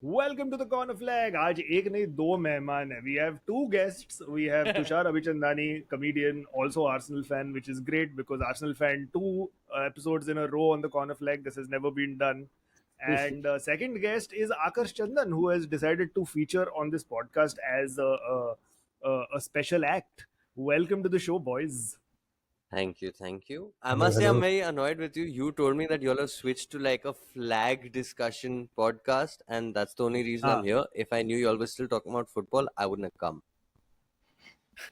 Welcome to the Corner Flag. आज एक नहीं दो मेहमान है. We have two guests. We have Tushar Abhichandani, comedian, also Arsenal fan, which is great because Arsenal fan two episodes in a row on the Corner Flag. This has never been done. And second guest is Aakarsh Chandan, who has decided to feature on this podcast as a special act. Welcome to the show, boys. Thank you, thank you. I must say I'm very annoyed with you. You told me that y'all have switched to like a flag discussion podcast, and that's the only reason I'm here. If I knew y'all were still talking about football, I wouldn't have come.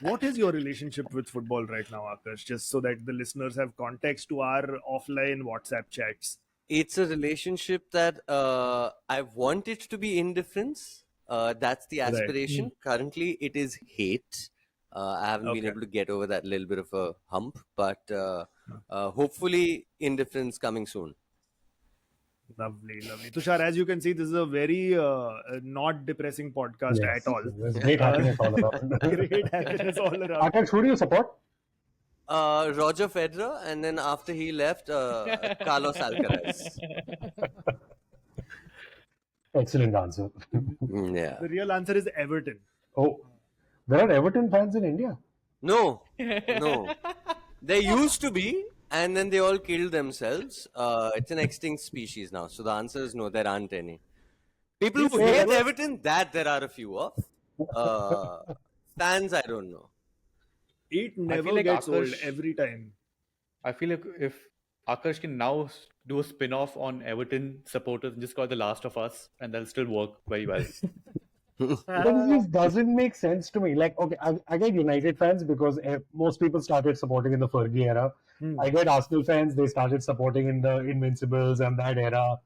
What is your relationship with football right now, Akash? Just so that the listeners have context to our offline WhatsApp chats. It's a relationship that I want it to be indifference. That's the aspiration. Currently, it is hate. I haven't been able to get over that little bit of a hump, but hopefully indifference coming soon. Lovely. Tushar, as you can see, this is a very not depressing podcast at all. There's great happiness all around. Great happiness all around. Akash, who do you support? Roger Federer, and then after he left, Carlos Alcaraz. Excellent answer. Yeah. The real answer is Everton. Oh, there are Everton fans in India? No. There used to be, and then they all killed themselves. It's an extinct species now, so the answer is no, there aren't any. People who hate Everton, that there are a few of. Fans, I don't know. It never gets old every time. I feel like if Aakash can now do a spin-off on Everton supporters and just call it The Last of Us, and that'll still work very well. But this doesn't make sense to me. Like, okay, I get United fans because most people started supporting in the Fergie era. I get Arsenal fans, they started supporting in the Invincibles and that era.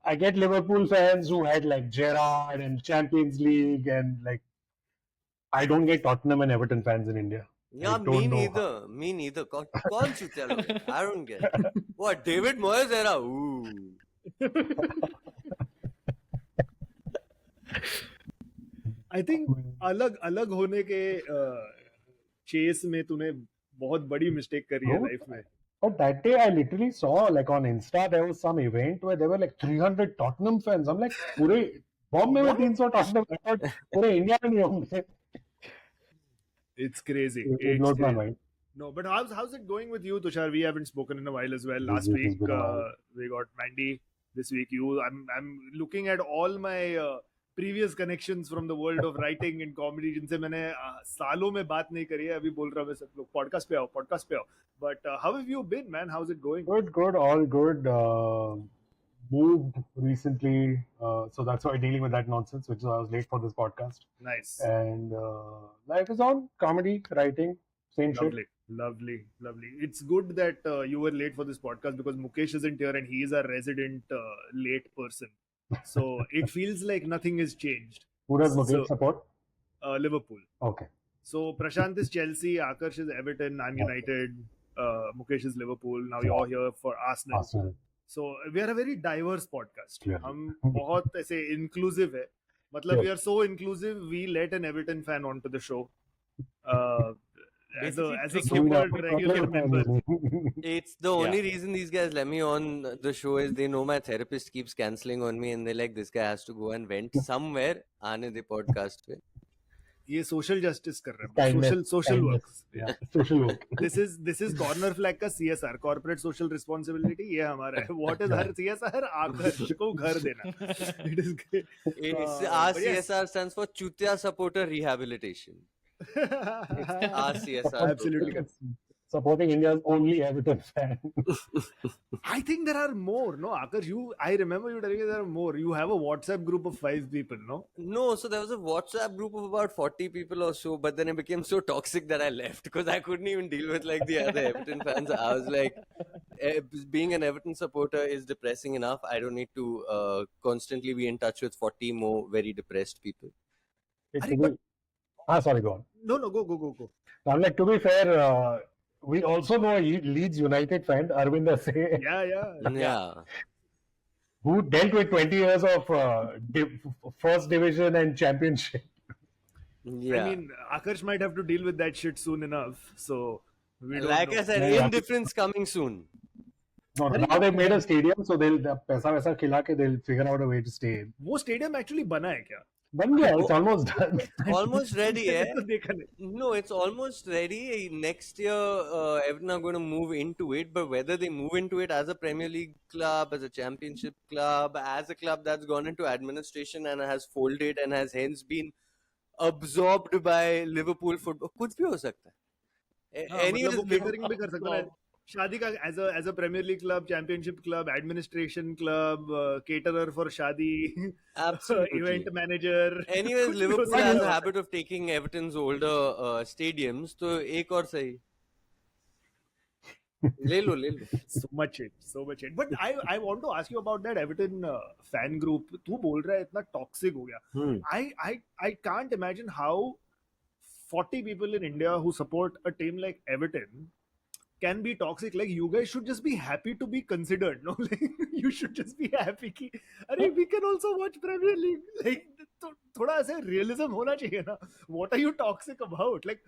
I get Liverpool fans who had like Gerrard and Champions League, and like, I don't get Tottenham and Everton fans in India. Yeah, me neither. Me neither. Kaun chutya log? I don't get it. What, David Moyes era? Ooh. I think अलग होने के chess में तूने बहुत बड़ी mistake करी है life में. But that day I literally saw like on Insta there was some event where there were like 300 Tottenham fans. I'm like, पूरे बॉम्बे में 300 Tottenham fans, पूरे इंडिया में नहीं होंगे. It's crazy. It blows my mind. No, but how's it going with you, Tushar? We haven't spoken in a while as well. Last week we got Mandy. This week you. I'm looking at all my previous connections from the world of writing and comedy, जिनसे मैंने सालों में बात नहीं करी है. अभी बोल रहा मैं सब लोग podcast पे आओ. But how have you been, man? How's it going? Good, all good. Moved recently, so that's why I'm dealing with that nonsense, which is why I was late for this podcast. Nice. And life is on, comedy, writing, same shit. Lovely. It's good that you were late for this podcast because Mukesh isn't here and he is a resident late person. So it feels like nothing has changed. Who does Mukesh support? Liverpool. Okay. So Prashant is Chelsea, Aakarsh is Everton, I'm United, Mukesh is Liverpool. Now you're here for Arsenal. So we are a very diverse podcast. हम बहुत ऐसे inclusive है. मतलब we are so inclusive, we let an Everton fan onto the show. As a super regular member. It's the only reason these guys let me on the show is they know my therapist keeps cancelling on me and they're like, this guy has to go and vent somewhere आने दे podcast पे. ये social justice कर रहे हैं. Social work. Yeah. Social work. This is Corner Flag का CSR, corporate social responsibility. ये हमारा है. What is our CSR? आकर्ष को घर देना. It is great. Our CSR stands for Chutya Supporter Rehabilitation. Our CSR. Absolutely. Supporting India's only Everton fan. I think there are more. No, Akash, I remember you telling me there are more. You have a WhatsApp group of 5 people, no? No, so there was a WhatsApp group of about 40 people or so, but then it became so toxic that I left because I couldn't even deal with like the other Everton fans. I was like, being an Everton supporter is depressing enough. I don't need to constantly be in touch with 40 more very depressed people. Sorry, go on. No, go. I'm like, to be fair, we also know a Leeds United fan, Arvinder Se. Yeah. Who dealt with 20 years of first division and championship. Yeah. I mean, Akash might have to deal with that shit soon enough. So, like I said, indifference coming soon. No, now they've made a stadium, so they'll पैसा वैसा खिला के they'll figure out a way to stay in. वो stadium actually बना है क्या? बन गया, it's almost done. Almost ready, मैंने तो देखा नहीं. No, it's almost ready. Next year, Everton are going to move into it, but whether they move into it as a Premier League club, as a Championship club, as a club that's gone into administration and has folded and has hence been absorbed by Liverpool football, कुछ भी हो सकता है. हाँ, मतलब वो catering भी कर सकता है शादी का as a premier league club, championship club, administration club, caterer for shaadi, event manager. Anyways, Liverpool has a habit of taking Everton's older stadiums, तो एक और सही. ले लो. So much it. But I want to ask you about that Everton fan group. तू बोल रहा है इतना toxic हो गया. I can't imagine how 40 people in India who support a team like Everton can be toxic. Like, you guys should just be happy to be considered, no? Like, you should just be happy कि अरे we can also watch Premier League. Like, तो थोड़ा ऐसे realism होना चाहिए ना. What are you toxic about? Like,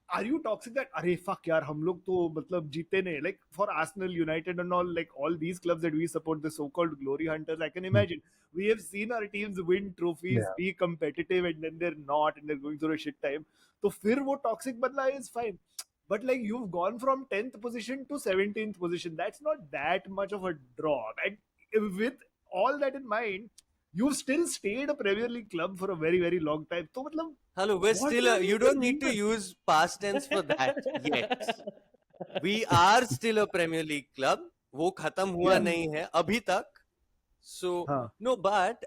are you toxic that अरे fuck यार हम लोग तो मतलब जीते नहीं? Like, for Arsenal, United and all, like all these clubs that we support, the so-called glory hunters, I can imagine. We have seen our teams win trophies, be competitive, and then they're not, and they're going through a shit time. तो फिर वो toxic बदला is fine. But like, you've gone from 10th position to 17th position. That's not that much of a drop. And with all that in mind, you've still stayed a Premier League club for a very, very long time. So, matlab, Hello, we're still. You don't need to use past tense for that yet. We are still a Premier League club. वो खत्म हुआ नहीं है अभी तक. So no, but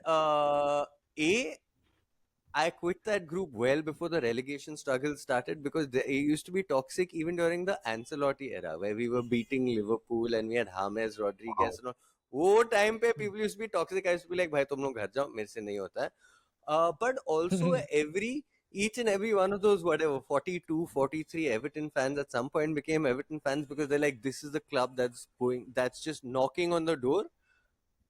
I quit that group well before the relegation struggle started, because it used to be toxic even during the Ancelotti era, where we were beating Liverpool and we had James Rodriguez and all. वो time पे people used to be toxic. I used to be like, भाई तुम लोग घर जाओ, मेरे से नहीं होता है. But also each and every one of those 42, 43 Everton fans at some point became Everton fans because they're like, this is the club that's just knocking on the door.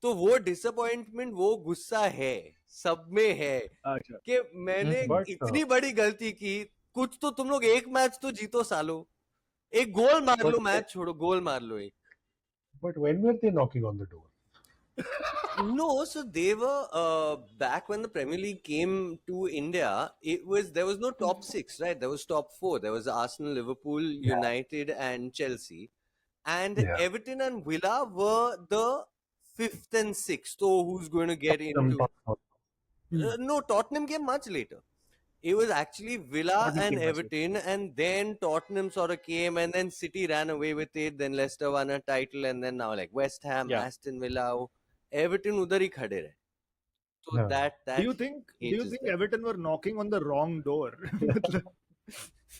तो वो डिसअपॉइंटमेंट, वो गुस्सा है, सब में है कि मैंने इतनी बड़ी गलती की. कुछ तो तुम लोग एक मैच तो जीतो सालो, एक गोल मार लो, मैच छोड़ो, गोल मार लो एक. But when were they knocking on the door? No, so they were back when the Premier League came to India. There was no top 6, right? There was top 4. There was Arsenal, Liverpool, United, and Chelsea, and Everton and Villa were the 5th and 6th. So who's going to get into? No, Tottenham came much later. It was actually Villa and Everton, and then Tottenham sort of came, and then City ran away with it. Then Leicester won a title, and then now like West Ham, Aston Villa, Everton udhar hi khade rahe. So that do you think Everton were knocking on the wrong door?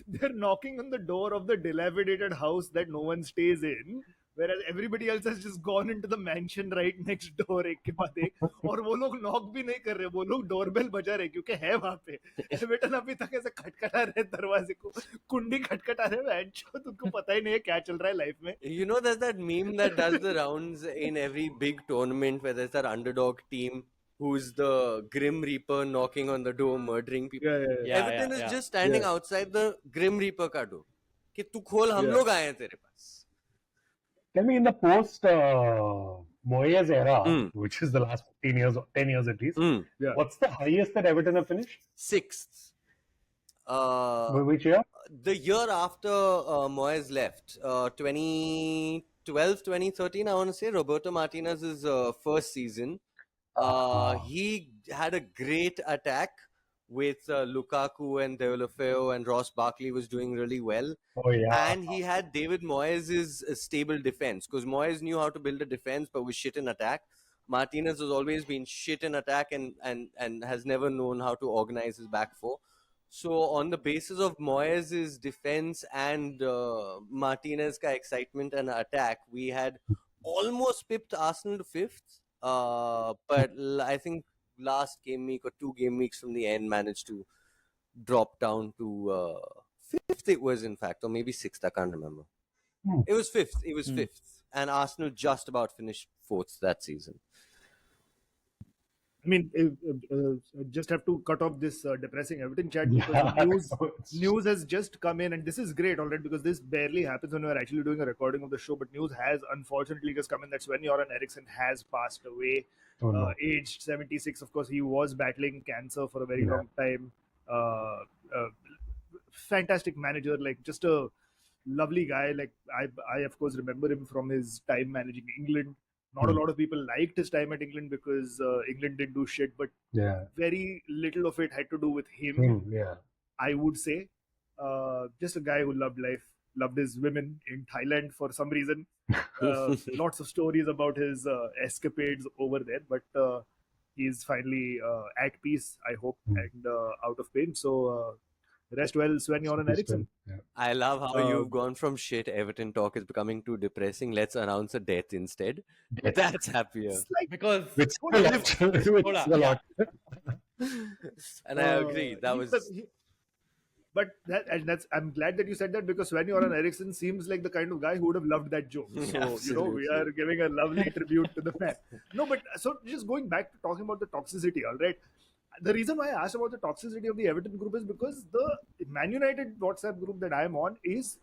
They're knocking on the door of the dilapidated house that no one stays in, whereas everybody else has just gone into the mansion right next door एक के बाद एक, और वो लोग knock भी नहीं कर रहे, वो लोग डोरबेल बजा रहे क्योंकि है वहां पे. एवर्टन अभी तक ऐसे खटखटा रहे दरवाजे को, कुंडी खटखटा रहे हैं, तुमको पता ही नहीं है क्या चल रहा है लाइफ में. You know, there's that meme that does the rounds in every big tournament where there's that underdog team who's the Grim Reaper knocking on the door, murdering people. Everton is just standing outside the Grim Reaper का door कि तू खोल, हम लोग आए हैं तेरे पास. Tell me, in the post Moyes era, which is the last 10 years at least, what's the highest that Everton have finished? 6th. Which year? The year after Moyes left, 2012, 2013, I want to say, Roberto Martinez's first season. He had a great attack with Lukaku and Deulofeu, and Ross Barkley was doing really well. And he had David Moyes' stable defense, because Moyes knew how to build a defense but was shit in attack. Martinez has always been shit in attack and has never known how to organize his back four. So on the basis of Moyes' defense and Martinez' excitement and attack, we had almost pipped Arsenal to 5th. But I think last game week or 2 game weeks from the end managed to drop down to 5th. It was, in fact, or maybe 6th. I can't remember. It was 5th. It was 5th, and Arsenal just about finished 4th that season. mean, just have to cut off this depressing Everton chat because Yeah, the news has just come in, and this is great, all right, because this barely happens when we're actually doing a recording of the show. But news has unfortunately just come in that Sven-Göran Eriksson has passed away, oh no. aged 76. Of course, he was battling cancer for a very Yeah. long time. Fantastic manager, like just a lovely guy. Like I of course remember him from his time managing England. Not a lot of people liked his time at England because England didn't do shit, but Yeah. very little of it had to do with him. Yeah. I would say. Just a guy who loved life, loved his women in Thailand for some reason. Lots of stories about his escapades over there, but he's finally at peace, I hope, and out of pain. So rest well, Sven-Göran Eriksson. Yeah. I love how you've gone from shit Everton talk is becoming too depressing. Let's announce a death instead. Death. That's happier. It's like Because Which a lot. And I agree. That was but that's I'm glad that you said that because Sven-Göran Eriksson seems like the kind of guy who would have loved that joke. So we are giving a lovely tribute to the man. No, but so just going back to talking about the toxicity, all right. The reason why I asked about the toxicity of the Everton group is because the Man United WhatsApp group that I'm on is,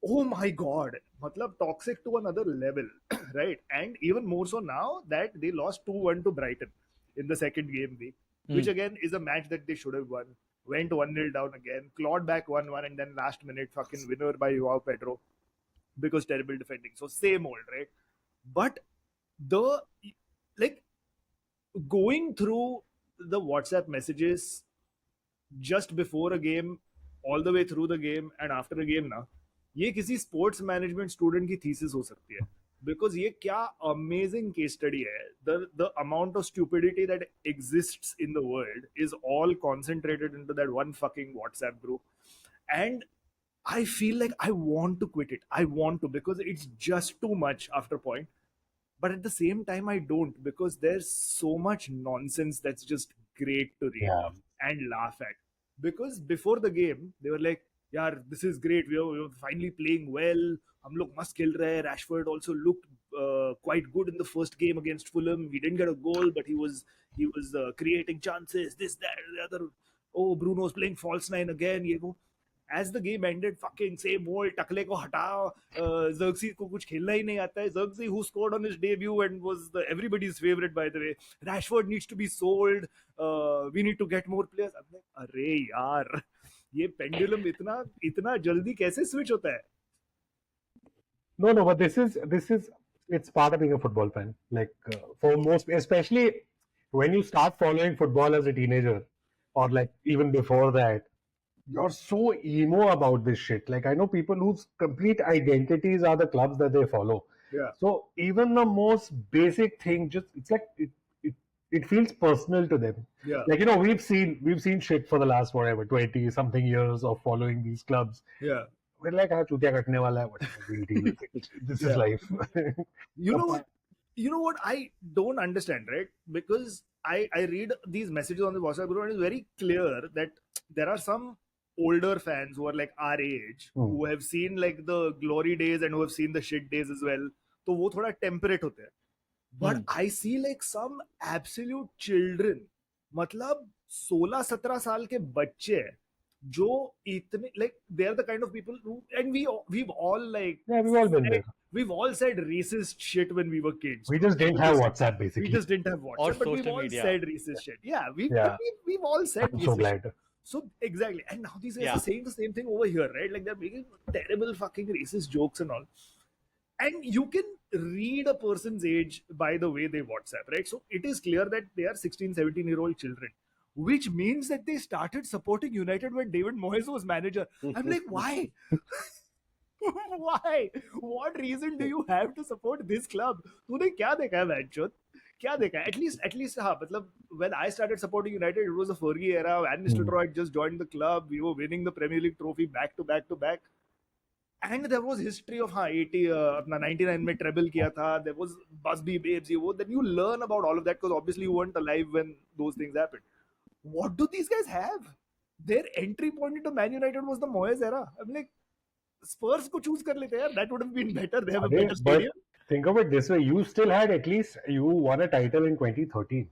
oh my god, matlab toxic to another level, right? And even more so now that they lost 2-1 to Brighton in the second game week, which again is a match that they should have won. Went 1-0 down again, clawed back 1-1, and then last minute fucking winner by Joao Pedro because terrible defending. So same old, right? But the like going through the WhatsApp messages just before a game, all the way through the game and after a game ना, ये किसी sports management student की thesis हो सकती है. Because ये क्या amazing case study है. The amount of stupidity that exists in the world is all concentrated into that one fucking WhatsApp group. And I feel like I want to quit it. I want to because it's just too much after a point. But at the same time, I don't because there's so much nonsense that's just great to read and laugh at. Because before the game, they were like, "Yeah, this is great. We're finally playing well. हम लोग मस्त खेल रहे हैं." Rashford also looked quite good in the first game against Fulham. He didn't get a goal, but he was creating chances. This, that, the other. Oh, Bruno's playing false nine again. ये वो. As the game ended, fucking same old, Takle ko hatao, Xerxes ko kuch khelna hi nahi aata hai. Xerxes, who scored on his debut and was everybody's favorite, by the way. Rashford needs to be sold. We need to get more players. I'm like, अरे यार, ये pendulum इतना जल्दी कैसे switch होता है? No, but this is it's part of being a football fan. Like for most, especially when you start following football as a teenager, or like even before that, you're so emo about this shit. Like I know people whose complete identities are the clubs that they follow. Yeah. So even the most basic thing, just it's like it feels personal to them. Yeah. Like we've seen shit for the last whatever 20 something years of following these clubs. Yeah. We're like, chutiya katne wala hai, whatever, we'll deal with it. This is life. You know what I don't understand, right? Because I read these messages on the WhatsApp group and it's very clear that there are some older fans who are like our age who have seen like the glory days and who have seen the shit days as well. तो वो थोड़ा temperate होते हैं. But I see like some absolute children, मतलब 16-17 साल के बच्चे हैं जो इतने like they're the kind of people who and we've all like we've all been there. We've all said racist shit when we were kids. We just didn't have WhatsApp basically. We just didn't have WhatsApp, Or but we've social all media. said racist shit. Yeah, we've all said I'm racist so glad. shit. So exactly, and now these guys are saying the same thing over here, right? Like they're making terrible fucking racist jokes and all. And you can read a person's age by the way they WhatsApp, right? So it is clear that they are 16, 17-year-old children, which means that they started supporting United when David Moyes was manager. I'm like, why? Why? What reason do you have to support this club? तूने क्या देखा है match? क्या देखा? At least हाँ, मतलब when I started supporting United, it was the Fergie era. Van Nistelrooy had just joined the club. We were winning the Premier League trophy back to back. And there was history of 80 अपना 99 में treble किया था. There was Busby Babes. Then you learn about all of that because obviously you weren't alive when those things happened. What do these guys have? Their entry point into Man United was the Moyes era. I'm like, Spurs को choose कर लेते हैं. That would have been better. They have a better stadium. But think of it this way: you still had at least you won a title in 2013.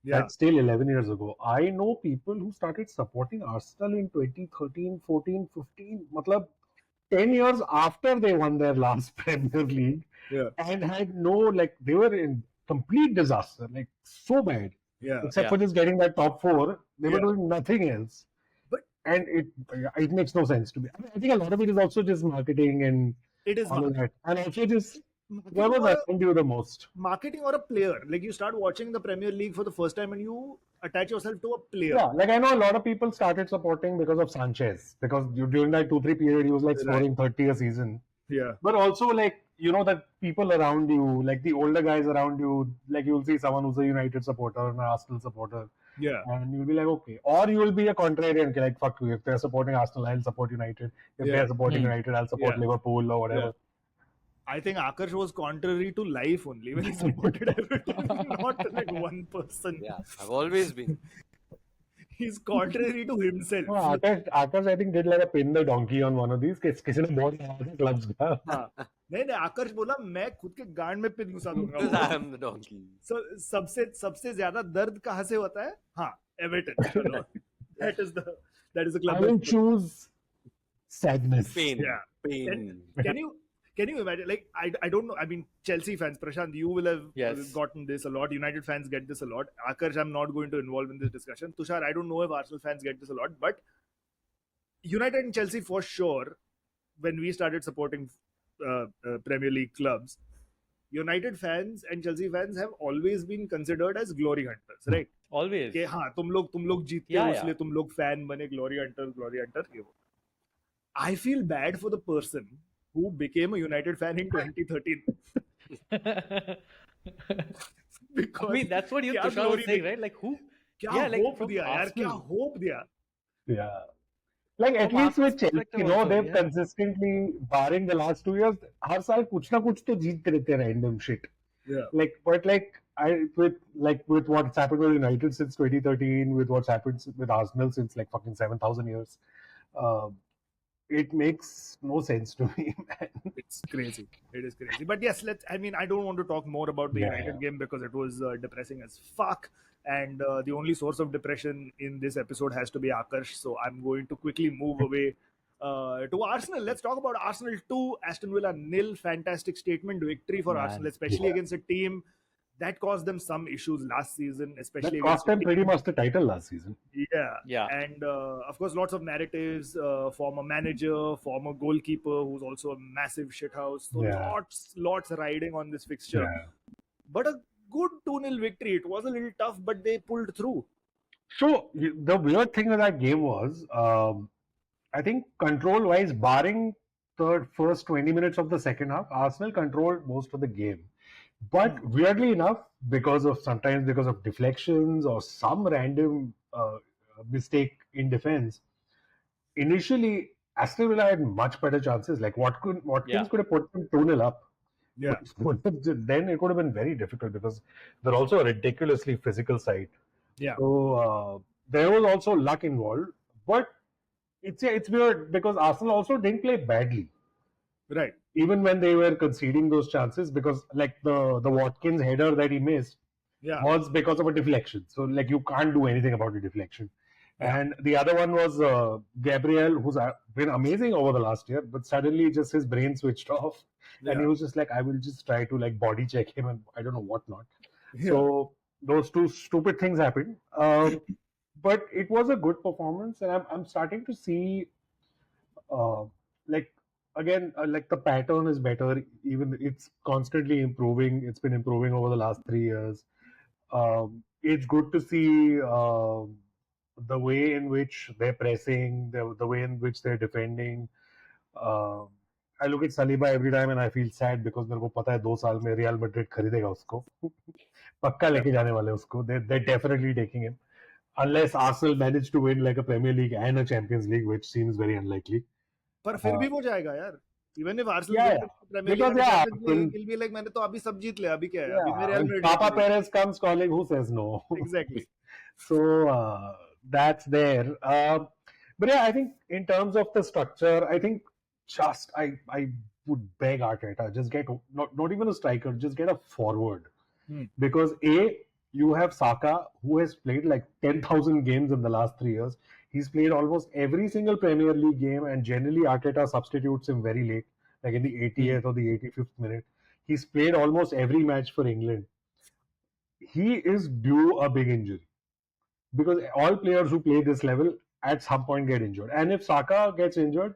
Yeah. That's still 11 years ago. I know people who started supporting Arsenal in 2013, 14, 15. Matlab, 10 years after they won their last Premier League Yeah. and had no, like, they were in complete disaster, like, so bad. Yeah. Except for just getting that top four, they were Yeah. doing nothing else. But- and it makes no sense to me. I think a lot of it is also just marketing and It is all of that. And also just marketing whoever's or around you the most. marketing or a player. Like you start watching the Premier League for the first time and you attach yourself to a player. Yeah, like I know a lot of people started supporting because of Sanchez, because during that 2-3 period he was like scoring 30 a season. Yeah. But also, like, you know, that people around you, like the older guys around you, like you'll see someone who's a United supporter, an Arsenal supporter, Yeah. and you'll be like, okay. Or you'll be a contrarian, like, fuck you. If they're supporting Arsenal, I'll support United. If Yeah. they're supporting United, I'll support Yeah. Liverpool or whatever. I think Aakarsh was contrary to life only when he supported Everton, not like one person. Yeah, I've always been. He's contrary to himself. No, Akash, I think, did like a pin the donkey on one of these. किसी ने बहुत लगा clubs का. हाँ. नहीं आकर्ष बोला मैं खुद के गांड में पिन घुसा Because दूंगा. I am the donkey. So सबसे ज्यादा दर्द कहाँ से होता है? हाँ, Everton. चलो. That is the club. I will choose sadness. Pain. Yeah. Pain. Can you imagine? Like I don't know. I mean, Chelsea fans, Prashant, you will have Yes. gotten this a lot. United fans get this a lot. Aakash, I'm not going to involve in this discussion. Tushar, I don't know if Arsenal fans get this a lot, but United and Chelsea for sure. When we started supporting Premier League clubs, United fans and Chelsea fans have always been considered as glory hunters, right? Always. कि हाँ तुम लोग जीतते हो इसलिए तुम लोग fan बने glory hunter ये वो. I feel bad for the person who became a United fan in 2013 because I mean, that's what क्या Tushar glory was saying, थी? right? Like who? क्या Yeah, like hope from दिया यार क्या Arsenal. hope दिया. Yeah. Like at From least with Arsenal's Chelsea, perspective you know, also, they've yeah. consistently, barring the last 2 years, हर साल कुछ ना कुछ तो जीतते रहते हैं random shit. Yeah. Like, but with what's happened with United since 2013, with what's happened with Arsenal since like fucking 7,000 years, it makes no sense to me, man. It's crazy. It is crazy. But yes, I don't want to talk more about the United game because it was depressing as fuck. And the only source of depression in this episode has to be Aakash. So I'm going to quickly move away to Arsenal. Let's talk about Arsenal 2, Aston Villa 0. Fantastic statement victory for Man. Arsenal, especially against a team that caused them some issues last season, especially That cost them against pretty much the title last season. Yeah. And of course, lots of narratives. Former manager, former goalkeeper, who's also a massive shithouse. So lots riding on this fixture. Yeah. But a good 2-0 victory. It was a little tough, but they pulled through. So the weird thing with that game was, I think control-wise, barring the first 20 minutes of the second half, Arsenal controlled most of the game. But weirdly enough, because of deflections or some random mistake in defense, initially Aston Villa had much better chances. Like Watkins could have put them 2-0 up. Yeah. But then it could have been very difficult because they're also a ridiculously physical side. Yeah. So there was also luck involved. But it's weird because Arsenal also didn't play badly. Right. Even when they were conceding those chances, because like the Watkins header that he missed was because of a deflection. So like you can't do anything about the deflection. Yeah. And the other one was Gabriel, who's been amazing over the last year, but suddenly just his brain switched off. Yeah. And he was just like, I will just try to like body check him and I don't know what not. Yeah. So those two stupid things happened. But it was a good performance, and I'm starting to see again, like the pattern is better. Even it's constantly improving. It's been improving over the last 3 years. It's good to see the way in which they're pressing, the way in which they're defending. I look at Saliba every time and I feel sad because मेरे को पता है 2 साल में Real Madrid खरीदेगा उसको. पक्का लेके जाने वाले उसको. They're definitely taking him. Unless Arsenal manage to win like a Premier League and a Champions League, which seems very unlikely. पर फिर भी वो जाएगा यार. Even if Arsenal wins the Premier League and Champions League, he'll be like मैंने तो अभी सब जीत लिया, अभी क्या है? अभी मैं Real Madrid. Papa Perez comes calling, who says no? Exactly. So that's there. But yeah, I think in terms of the structure, I think just I would beg Arteta, just get not even a striker, just get a forward. Because You have Saka, who has played like 10,000 games in the last 3 years. He's played almost every single Premier League game, and generally Arteta substitutes him very late, like in the 80th or the 85th minute. He's played almost every match for England. He is due a big injury because all players who play this level at some point get injured. And if Saka gets injured,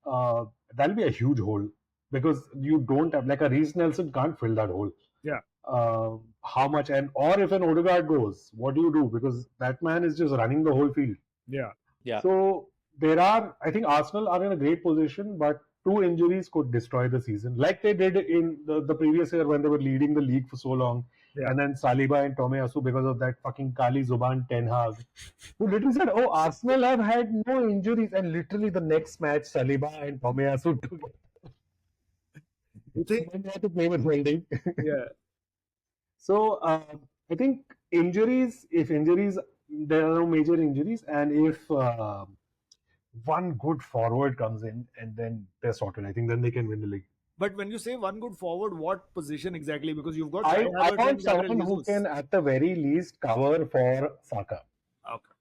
that'll be a huge hole because you don't have, like, a Reece Nelson can't fill that hole. Yeah. How much, and or if an Odegaard goes, what do you do? Because that man is just running the whole field. Yeah. Yeah. So I think Arsenal are in a great position, but 2 injuries could destroy the season, like they did in the previous year when they were leading the league for so long. Yeah. And then Saliba and Tomiyasu, because of that fucking Kali Zuban Ten Hag, who literally said, "Oh, Arsenal have had no injuries," and literally the next match, Saliba and Tomiyasu together. You think? They had to play with welding. Yeah. So I think if there are no major injuries, and if one good forward comes in and then they're sorted, I think then they can win the league. But when you say one good forward, what position exactly? Because you've got I Kai Havertz want and Gabriel someone who Jesus. can, at the very least, cover for Saka. Okay.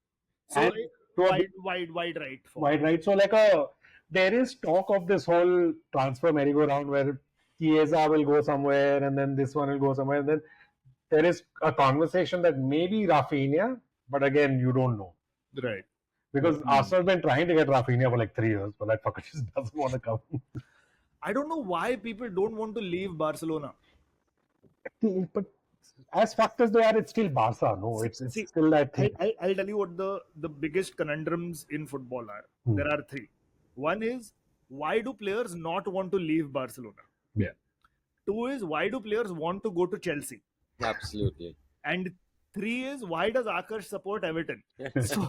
So And like, to a wide right. Forward. wide right. So there is talk of this whole transfer merry-go-round where Chiesa will go somewhere and then this one will go somewhere. And then there is a conversation that maybe Rafinha, but again, you don't know. Right. Because Arsenal have been trying to get Rafinha for like 3 years, but that fucker just doesn't want to come. I don't know why people don't want to leave Barcelona. But as fucked as they are, it's still Barca. No, it's See, still that thing. I'll tell you what the biggest conundrums in football are. There are 3. One is, why do players not want to leave Barcelona? Yeah. 2 is, why do players want to go to Chelsea? Absolutely. And 3 is, why does Aakarsh support Everton? So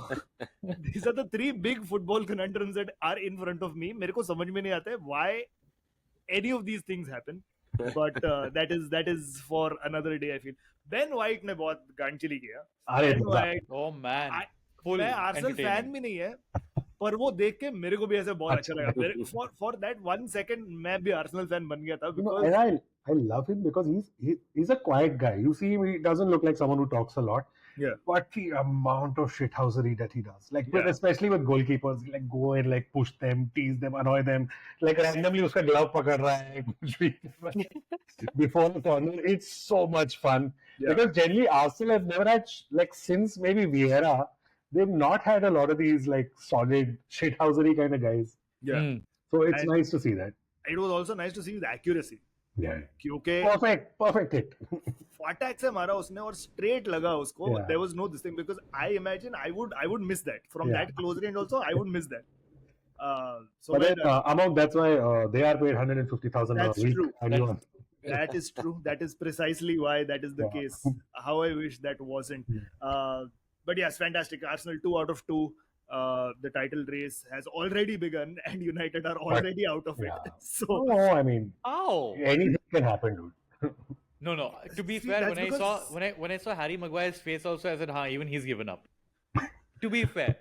these are the 3 big football conundrums that are in front of me. मेरे को समझ में नहीं आता है why any of these things happen. But that is for another day, I feel. Ben White ने बहुत गांड चली किया. Ben White, Oh man. Full मैं आर्सेनल फैन entertaining. भी नहीं है, पर वो देख के मेरे को भी ऐसे बहुत अच्छा लगा. For that 1 second मैं भी आर्सेनल फैन बन गया था because And I love him because he's a quiet guy. You see him, he doesn't look like someone who talks a lot. Yeah. But the amount of shithousery that he does, like Yeah. especially with goalkeepers, like go and like push them, tease them, annoy them, like randomly uska glove pakad raha hai, kuch bhi. Before the corner, it's so much fun. Yeah. Because generally Arsenal have never had, like, since maybe Vieira, they've not had a lot of these like solid shithousery kind of guys. yeah. Mm. So it's And- nice to see that. It was also nice to see his accuracy. Yeah. क्योंकि Perfect hit. Attack से मारा उसने और straight लगा उसको. Yeah. There was no this thing because I imagine I would miss that from Yeah. that close range also. I would miss that. So But when, then, Amogh, that's why they are paid 150,000 a That's week. true. Anyone. that is true. That is precisely why that is the Yeah. case. How I wish that wasn't. Yeah. But yes, fantastic. Arsenal 2 out of 2. The title race has already begun, and United are already out of yeah. it. So No, I mean, Ow. anything can happen, dude. No. To be See, fair, that's when because- I saw Harry Maguire's face also, I said, "Ha, even he's given up." To be fair,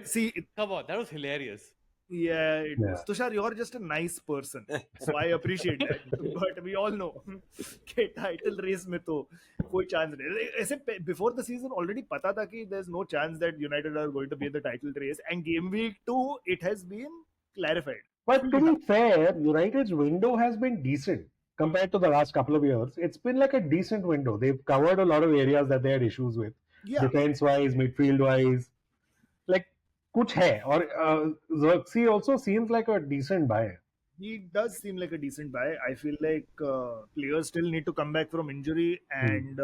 see, come on, that was hilarious. yeah, it was. Yeah. Tushar, you're just a nice person, so I appreciate that. But we all know कि title race में तो कोई chance नहीं. ऐसे before the season already पता था कि there's no chance that United are going to be in the title race, and game week 2 it has been clarified. But to be fair, United's window has been decent compared to the last couple of years. It's been like a decent window. They've covered a lot of areas that they had issues with, Yeah, defense-wise, midfield-wise. Like, kuch hai. Or Xerxes also seems like a decent buy. he does seem like a decent buy. I feel like players still need to come back from injury, and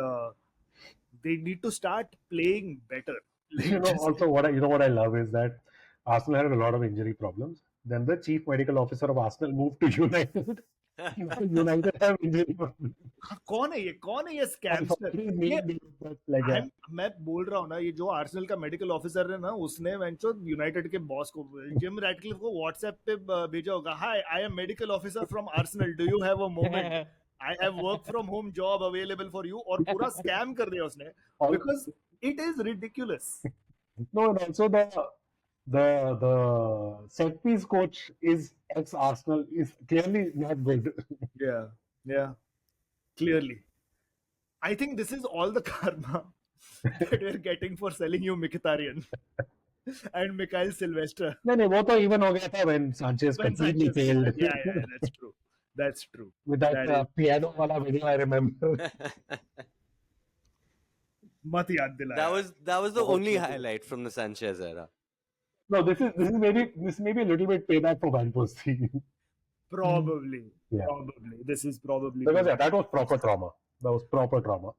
they need to start playing better. Like, You know, just- also what I love is that Arsenal had a lot of injury problems. Then the chief medical officer of Arsenal moved to United. Now United have injury problems. कौन है ये scamster? Like that. मैं बोल रहा हूँ ना, ये जो आर्सेनल का मेडिकल ऑफिसर है ना, उसने वेंचो यूनाइटेड के बॉस को, जिम रैटक्लिफ को व्हाट्सएप पे भेजा होगा, hi I am medical officer from Arsenal, do you have a moment, I have work from home job available for you, और पूरा स्कैम कर दिया उसने, because it is ridiculous. No, and also the set piece coach is ex Arsenal, is clearly not good. Yeah, clearly. I think this is all the karma that we're getting for selling you Mkhitaryan and Mikhail Silvestre. नहीं वो तो even हो गया था when Sanchez When completely Sanchez came back. failed. Yeah, that's true. That's true. With that That is piano wala video, I remember. mat yaad dilaya. that was the Oh, only shit. highlight from the Sanchez era. No, this is maybe a little bit payback for Van Persie. Probably. Yeah. Probably. This is probably Because yeah, that was proper trauma. That was proper trauma.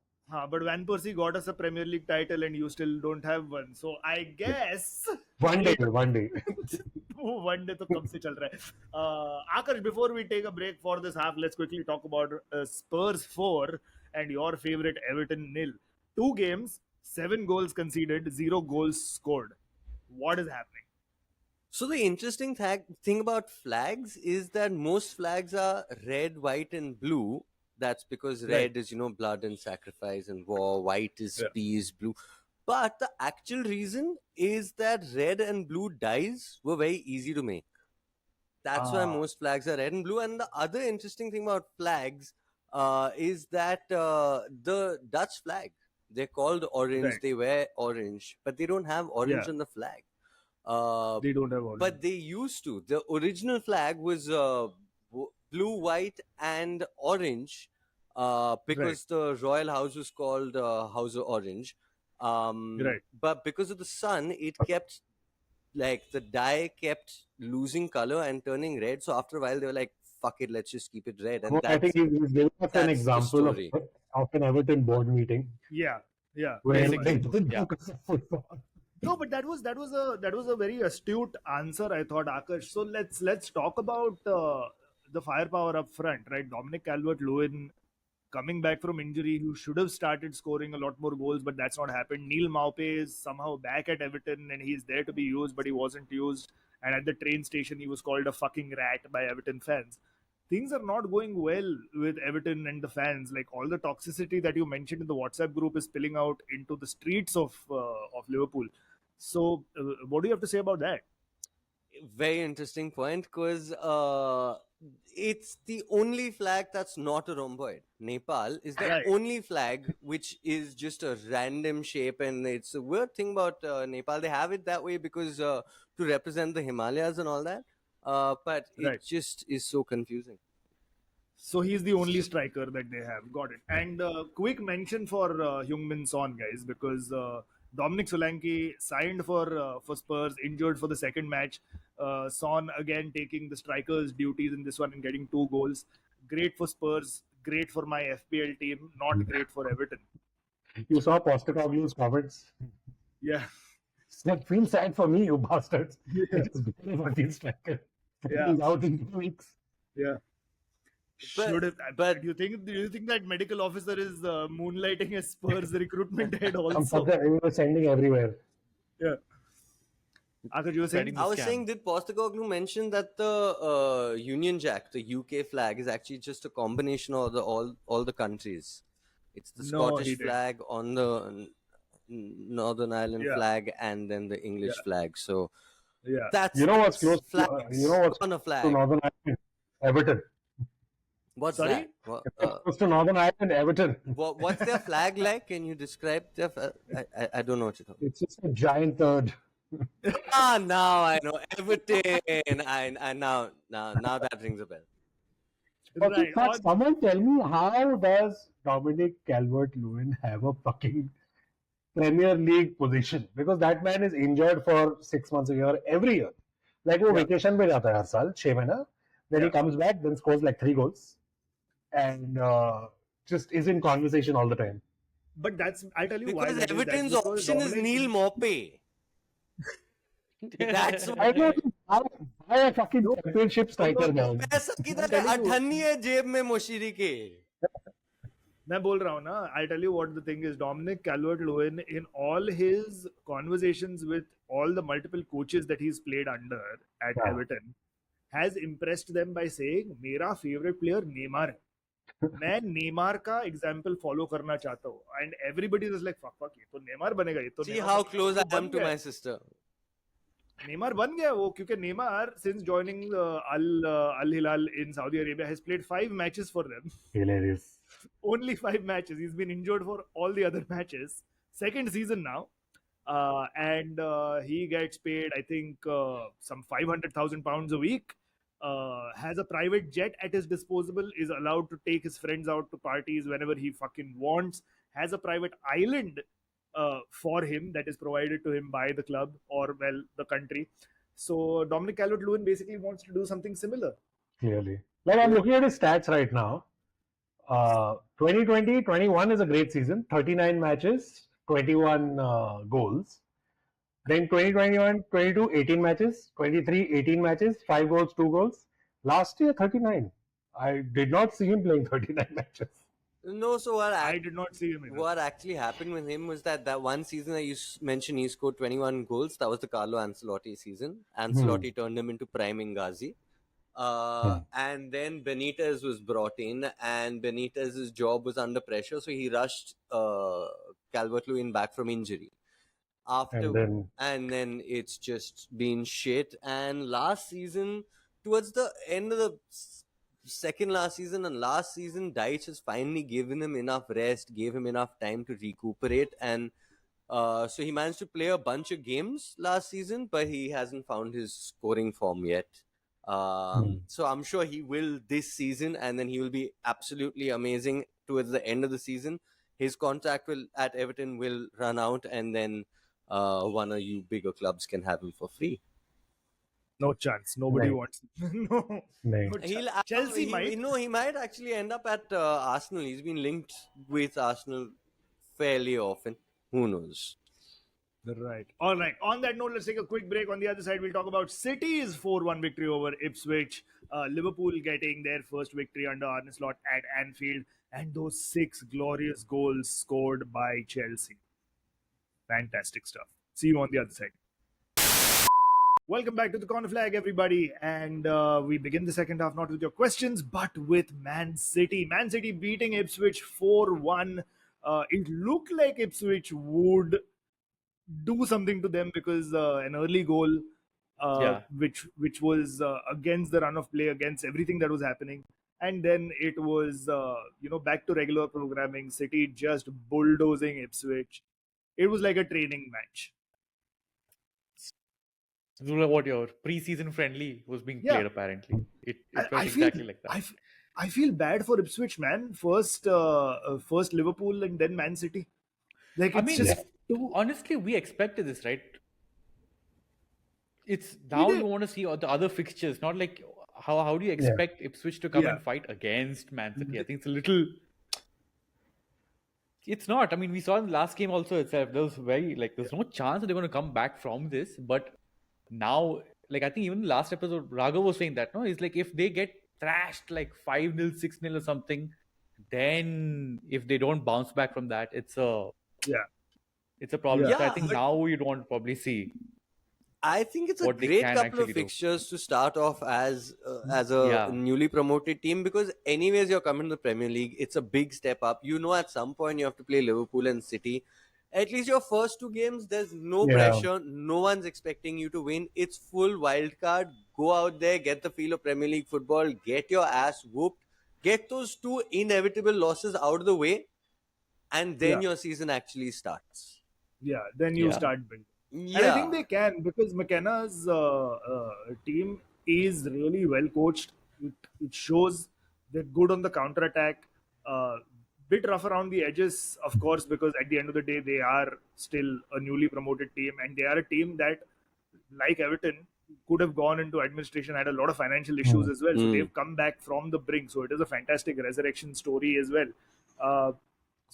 but Van Persie got us a Premier League title and you still don't have one. So I guess One day. one day तो कब से चल रहा है? Aakash, before we take a break for this half, let's quickly talk about Spurs 4 and your favorite Everton 0. 2 games, 7 goals conceded, 0 goals scored. What is happening? So the interesting thing about flags is that most flags are red, white, and blue. That's because red is, blood and sacrifice and war. White is peace, blue. But the actual reason is that red and blue dyes were very easy to make. That's why most flags are red and blue. And the other interesting thing about flags is that the Dutch flag, they're called orange. Right. They wear orange, but they don't have orange on the flag. They don't have orange. But they used to. The original flag was blue, white, and orange because the royal house was called House of Orange. But because of the sun, it kept, the dye kept losing color and turning red. So after a while, they were like, fuck it, let's just keep it red. And I think he's giving us an example of an Everton board meeting. Yeah. Where No, but that was a very astute answer, I thought, Aakash. So let's talk about the firepower up front, right? Dominic Calvert-Lewin coming back from injury, who should have started scoring a lot more goals, but that's not happened. Neil Maupay is somehow back at Everton and he's there to be used, but he wasn't used. And at the train station, he was called a fucking rat by Everton fans. Things are not going well with Everton and the fans. Like, all the toxicity that you mentioned in the WhatsApp group is spilling out into the streets of Liverpool. So, what do you have to say about that? Very interesting point, because it's the only flag that's not a rhomboid. Nepal is the only flag which is just a random shape, and it's a weird thing about Nepal. They have it that way because to represent the Himalayas and all that, but it just is so confusing. So he's the only striker that they have. Got it. And quick mention for Heung-min Son, guys, because Dominic Solanke signed for Spurs, injured for the second match. Son again taking the striker's duties in this one and getting 2 goals. Great for Spurs, great for my FPL team, not great for Everton. You saw Postecoglou's comments? Yeah. That feels sad for me, you bastards. It is better for these strikers. He's out in 2 weeks. Yeah. But do you think that medical officer is moonlighting as Spurs recruitment head also? We were sending everywhere. Yeah. Aakash, you were saying? I was saying, did Postecoglou mention that the Union Jack, the UK flag, is actually just a combination of all the countries? It's the Scottish flag on the Northern Ireland flag and then the English flag. So that's what's close on a flag to Northern Ireland? Everton. What's Sorry? that? Close to Northern Ireland, Everton. What's their flag like? Can you describe their I don't know what you're talking. It's just a giant third. Now I know. Everton. I now that rings a bell. Okay, someone tell me, how does Dominic Calvert-Lewin have a fucking Premier League position? Because that man is injured for 6 months a year, every year. Like, वो vacation पे जाता है हर साल 6 महीना. Then he comes back, then scores like 3 goals, and just is in conversation all the time. But I'll tell you why. Because Everton's option is Neil Maupay. That's why. I don't buy a fucking championship striker now. पैसा किधर है? अठन्नी है जेब में मोशीरी के. मैं बोल रहा हूँ ना, I'll tell you what the thing is. Dominic Calvert-Lewin, in all his conversations with all the multiple coaches that he's played under at Everton, has impressed them by saying, मेरा favorite player नेमार है. मैं Neymar का example follow करना चाहता हूँ. And everybody is like, fuck, ये तो Neymar बनेगा. ये तो See how close I am to my sister. Neymar बन गया वो क्योंकि Neymar since joining Al Hilal in Saudi Arabia has played 5 matches for them. Hilarious. Only 5 matches. He's been injured for all the other matches. Second season now. And he gets paid, I think, some £500,000 a week. Has a private jet at his disposal, is allowed to take his friends out to parties whenever he fucking wants, has a private island for him that is provided to him by the club or, well, the country. So Dominic Calvert-Lewin basically wants to do something similar. Clearly. Like I'm looking at his stats right now. 2020-21 is a great season. 39 matches, 21 goals. Then 2021-22, 18 matches. 23, 18 matches, 5 goals, 2 goals. Last year, 39. I did not see him playing 39 matches. No, so I did not see him either. what actually happened with him was that one season that you mentioned, he scored 21 goals. That was the Carlo Ancelotti season. Ancelotti turned him into prime Ingazi. And then Benitez was brought in, and Benitez's job was under pressure, so he rushed Calvert-Lewin back from injury. And then it's just been shit. And last season, towards the end of the second last season and last season, Dyche has finally given him enough rest, gave him enough time to recuperate, and so he managed to play a bunch of games last season, but he hasn't found his scoring form yet. So I'm sure he will this season, and then he will be absolutely amazing towards the end of the season. His contract at Everton will run out, and then one of you bigger clubs can have him for free. No chance. Nobody wants him. No chance. Chelsea might. He might actually end up at Arsenal. He's been linked with Arsenal fairly often. Who knows? Right. All right. On that note, let's take a quick break. On the other side, we'll talk about City's 4-1 victory over Ipswich. Liverpool getting their first victory under Arne Slot at Anfield. And those 6 glorious goals scored by Chelsea. Fantastic stuff. See you on the other side. Welcome back to the Corner Flag, everybody. And we begin the second half not with your questions, but with Man City. Man City beating Ipswich 4-1. It looked like Ipswich would do something to them because an early goal, which was against the run of play, against everything that was happening. And then it was, back to regular programming. City just bulldozing Ipswich. It was like a training match. What your pre-season friendly was being played, apparently. It felt exactly like that. I feel bad for Ipswich, man. First Liverpool and then Man City. Like, honestly, we expected this, right? It's now you want to see the other fixtures, not like how do you expect Ipswich to come and fight against Man City? I think it's a little. It's not. I mean, we saw in the last game also itself. There's no chance that they're going to come back from this. But now, I think even last episode, Raghav was saying that, no? It's like if they get thrashed like 5-0, 6-0 or something, then if they don't bounce back from that, it's a problem. Yeah, so I think now you'd want to probably see. I think it's a great couple of fixtures to start off as a newly promoted team, because anyways you're coming to the Premier League. It's a big step up. At some point you have to play Liverpool and City. At least your first 2 games, there's no pressure. No one's expecting you to win. It's full wild card. Go out there, get the feel of Premier League football, get your ass whooped, get those 2 inevitable losses out of the way, and then your season actually starts. Yeah, then you start building. Yeah. And I think they can, because McKenna's team is really well coached. It shows they're good on the counter-attack. Bit rough around the edges, of course, because at the end of the day, they are still a newly promoted team. And they are a team that, like Everton, could have gone into administration, had a lot of financial issues as well. So they've come back from the brink. So it is a fantastic resurrection story as well. I'm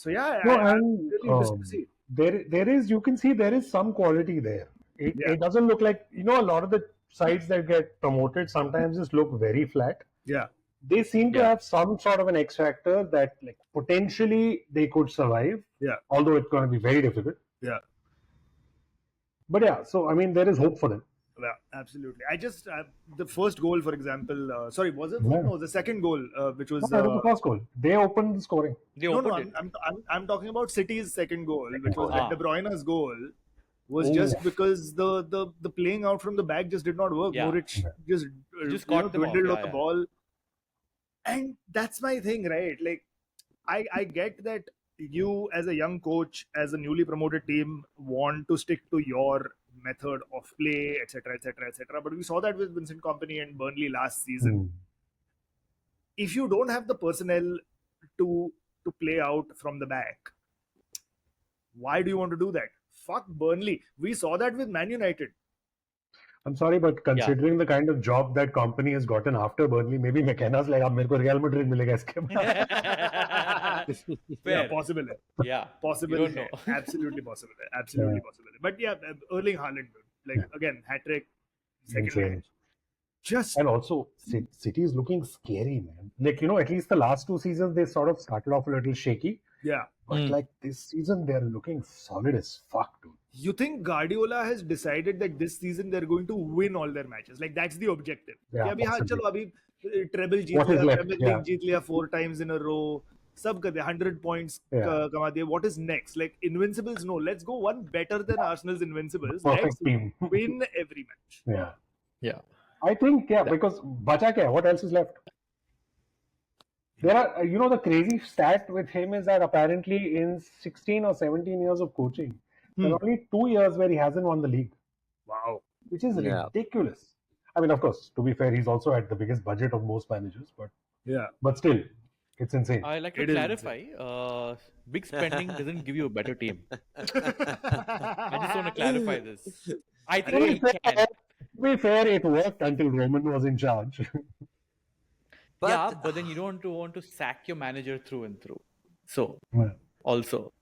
really interested to see. There is, you can see there is some quality there. It doesn't look like, a lot of the sides that get promoted sometimes just look very flat. Yeah. They seem to have some sort of an X factor that potentially they could survive. Yeah. Although it's going to be very difficult. Yeah. But so, there is hope for them. Yeah, absolutely. I just, the first goal, for example, was it? No, the second goal, which was... No, the first goal. They opened the scoring. I'm talking about City's second goal, which was De Bruyne's goal, was just because the playing out from the back just did not work. Yeah. Moric just caught them off, dwindled yeah, on the yeah. ball, and that's my thing, right? Like, I get that you as a young coach, as a newly promoted team, want to stick to your method of play, etc., etc., etc. But we saw that with Vincent Kompany and Burnley last season. If you don't have the personnel to play out from the back, why do you want to do that? Fuck Burnley. We saw that with Man United. I'm sorry, but considering the kind of job that company has gotten after Burnley, maybe McKenna's like, अब मेरे को Real Madrid मिलेगा इसके बाद. Yeah, possible. Yeah, possible. you don't know. Absolutely possible. Absolutely possible. But yeah, Erling Haaland, like again, hat trick, second Insane. match. Just And also, City is looking scary, man. Like, at least the last 2 seasons, they sort of started off a little shaky. Yeah. But like this season, they're looking solid as fuck, dude. You think Guardiola has decided that this season they're going to win all their matches? Like, that's the objective. Yeah, chalo, abhi treble jeet What is liya, left? Premier Yeah. League jeet liya 4 times in a row. Sab kar diya, 100 points kama diya. What is next? Like, Invincibles, no. Let's go one better than Arsenal's Invincibles. Perfect Let's team. win every match. Yeah. Yeah. I think, because bacha kya? What else is left? There are, the crazy stat with him is that apparently in 16 or 17 years of coaching, there are only 2 years where he hasn't won the league. Wow. Which is ridiculous. I mean, of course, to be fair, he's also at the biggest budget of most managers, but still, it's insane. I like to clarify, big spending doesn't give you a better team. I just want to clarify this. I think it can. To be fair, it worked until Roman was in charge. But then you don't want to sack your manager through and through. So, also,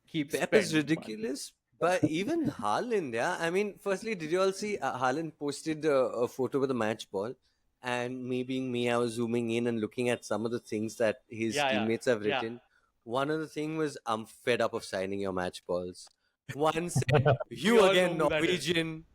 keep Pep is ridiculous. But even Haaland, I mean, firstly, did you all see Haaland posted a photo with a match ball? And me being me, I was zooming in and looking at some of the things that his teammates have written. Yeah. One of the things was, I'm fed up of signing your match balls. One said, you again, Norwegian.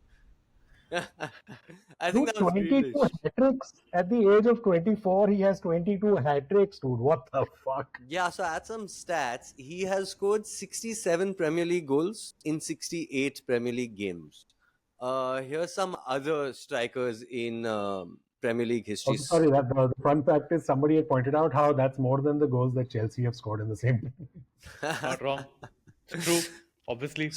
I think that was 22 hat-tricks. At the age of 24, he has 22 hat-tricks, dude. What the fuck? Yeah, so at some stats, he has scored 67 Premier League goals in 68 Premier League games. Here's some other strikers in Premier League history. Sorry, the fun fact is somebody had pointed out how that's more than the goals that Chelsea have scored in the same time. Not wrong. It's true, obviously.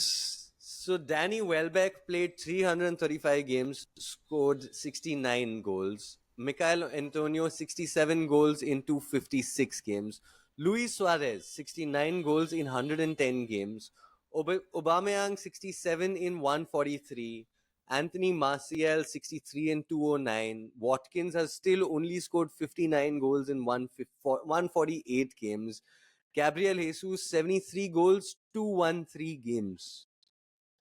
So Danny Welbeck played 335 games, scored 69 goals. Michael Antonio, 67 goals in 256 games. Luis Suarez, 69 goals in 110 games. Aubameyang, 67 in 143. Anthony Martial, 63 in 209. Watkins has still only scored 59 goals in 148 games. Gabriel Jesus, 73 goals, 213 games.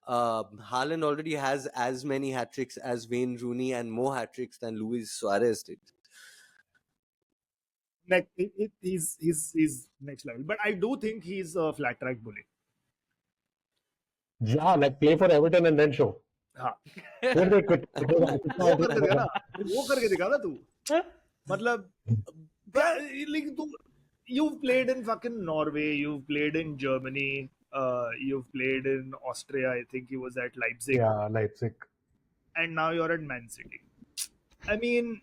Haaland already has as many hat-tricks as Wayne Rooney and more hat-tricks than Luis Suarez did. Like, he's next level. But I do think he's a flat track bully. Yeah, like play for Everton and then show. Then they quit. वो करके दिखा ना तू. मतलब, you've played in fucking Norway, you've played in Germany, you've played in Austria. I think he was at Leipzig. Yeah, Leipzig. And now you're at Man City. I mean,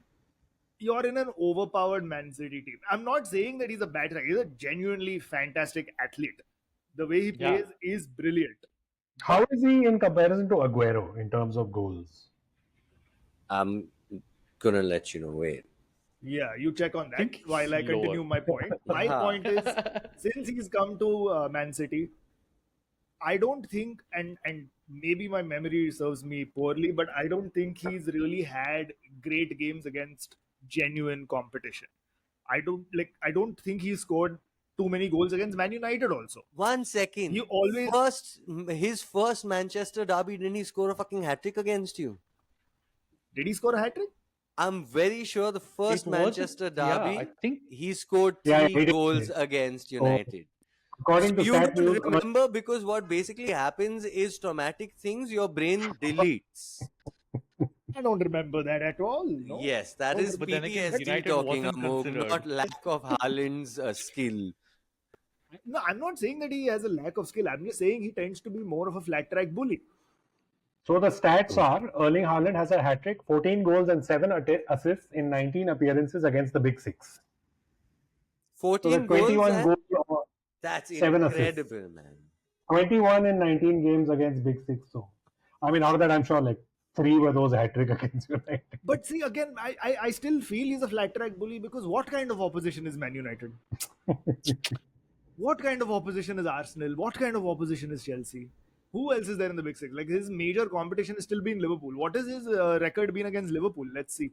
you're in an overpowered Man City team. I'm not saying that he's a bad guy. He's a genuinely fantastic athlete. The way he plays is brilliant. How is he in comparison to Aguero in terms of goals? I'm gonna let you know. Wait. Yeah, you check on that while I continue my point. My point is, since he's come to Man City, I don't think, and maybe my memory serves me poorly, but I don't think he's really had great games against genuine competition. I don't think he scored too many goals against Man United also. 1 second. You always his first Manchester derby, didn't he score a fucking hat-trick against you? Did he score a hat-trick? I'm very sure the first Manchester derby, I think he scored 3 goals against United. According to You Stat don't News, remember, because what basically happens is traumatic things your brain deletes. I don't remember that at all. No? Yes, that is but then again, PTSD United talking, wasn't Amogh, considered. not lack of Haaland's skill. No, I'm not saying that he has a lack of skill. I'm just saying he tends to be more of a flat track bully. So the stats are Erling Haaland has a hat trick, 14 goals and 7 assists in 19 appearances against the Big Six. So 14 the goals 21 and goals, that's 7 assists. incredible, man. 21 in 19 games against Big Six. So, I mean, out of that, I'm sure like 3 were those hat trick against United. But see, again, I still feel he's a flat track bully because what kind of opposition is Man United? What kind of opposition is Arsenal? What kind of opposition is Chelsea? Who else is there in the Big Six? Like his major competition is still been Liverpool. What is his record been against Liverpool? Let's see.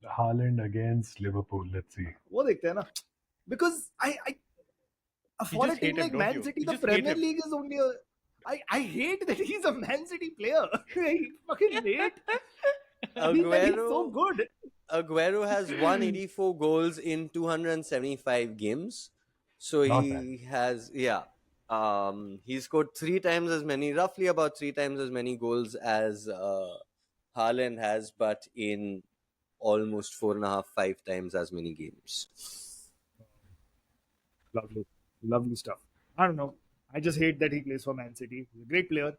Haaland against Liverpool. Let's see. वो देखते हैं ना. Because for a just team hate him, like don't Man you? City, You the just hate Premier him. League is only a. I hate that he's a Man City player. I fucking hate. That he's so good. Aguero has 184 goals in 275 games. So Not he has, he scored roughly about 3 times as many goals as Haaland has, but in almost 4.5, 5 times as many games. Lovely stuff. I don't know. I just hate that he plays for Man City. He's a great player.